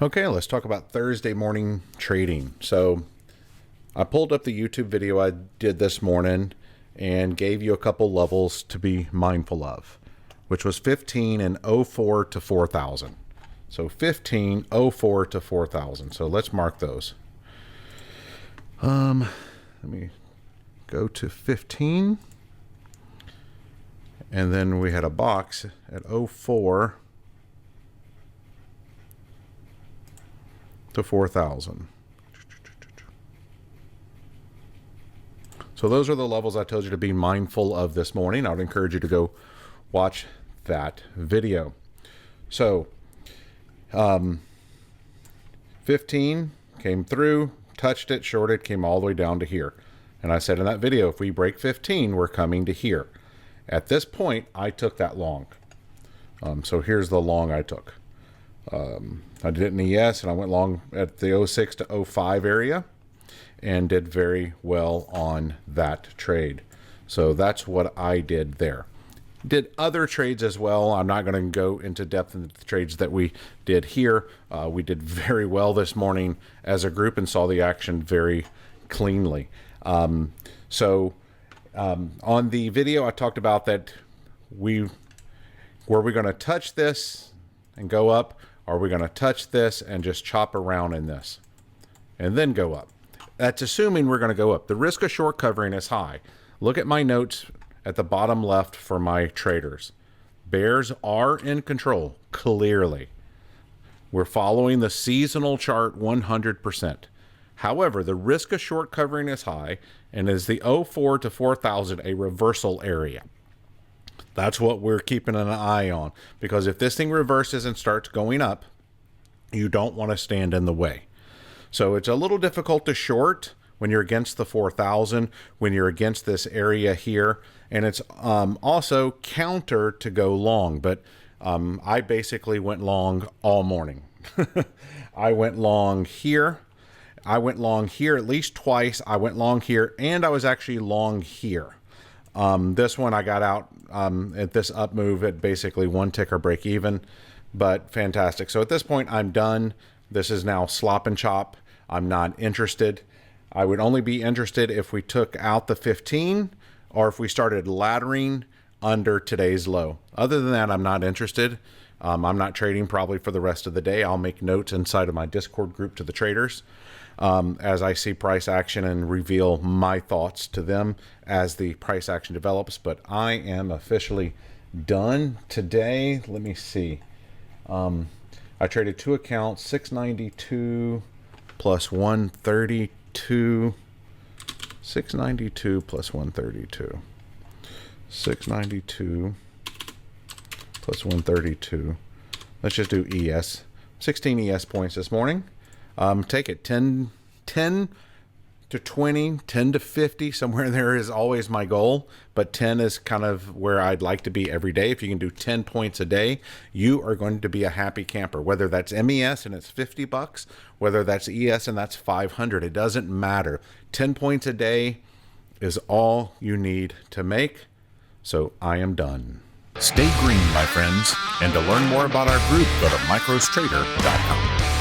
Okay, let's talk about Thursday morning trading. So I pulled up the YouTube video I did this morning and gave you a couple levels to be mindful of, which was 15 and 04 to 4,000. So 15, 04 to 4,000. So let's mark those. Let me go to 15. And then we had a box at 04 to 4,000. So those are the levels I told you to be mindful of this morning. I would encourage you to go watch that video. So 15 came through, touched it, shorted, came all the way down to here. And I said in that video, if we break 15, we're coming to here. At this point, I took that long. So here's the long I took. I did it in ES and I went long at the 06 to 05 area and did very well on that trade. So that's what I did there. Did other trades as well. I'm not going to go into depth into the trades that we did here. We did very well this morning as a group and saw the action very cleanly. On the video, I talked about that were we going to touch this and go up? Or are we going to touch this and just chop around in this and then go up? That's assuming we're going to go up. The risk of short covering is high. Look at my notes at the bottom left for my traders. Bears are in control, clearly. We're following the seasonal chart 100%. However, the risk of short covering is high, and is the 04 to 4,000 a reversal area. That's what we're keeping an eye on, because if this thing reverses and starts going up, you don't want to stand in the way. So it's a little difficult to short when you're against the 4,000, when you're against this area here, and it's also counter to go long. But I basically went long all morning. I went long here. I went long here at least twice. I went long here, and I was actually long here. This one I got out at this up move at basically one ticker break even, but fantastic. So at this point, I'm done. This is now slop and chop. I'm not interested. I would only be interested if we took out the 15 or if we started laddering under today's low. Other than that, I'm not interested. I'm not trading probably for the rest of the day. I'll make notes inside of my Discord group to the traders as I see price action and reveal my thoughts to them as the price action develops. But I am officially done today. Let me see. I traded two accounts, 692 plus 132. 692 plus 132. 692 plus 132. Let's just do ES. 16 ES points this morning. Take it 10 to 20, 10 to 50, somewhere there is always my goal, but 10 is kind of where I'd like to be every day. If you can do 10 points a day, you are going to be a happy camper, whether that's MES and it's $50, whether that's ES and that's 500, it doesn't matter. 10 points a day is all you need to make. So I am done. Stay green, my friends, and to learn more about our group, go to microstrader.com.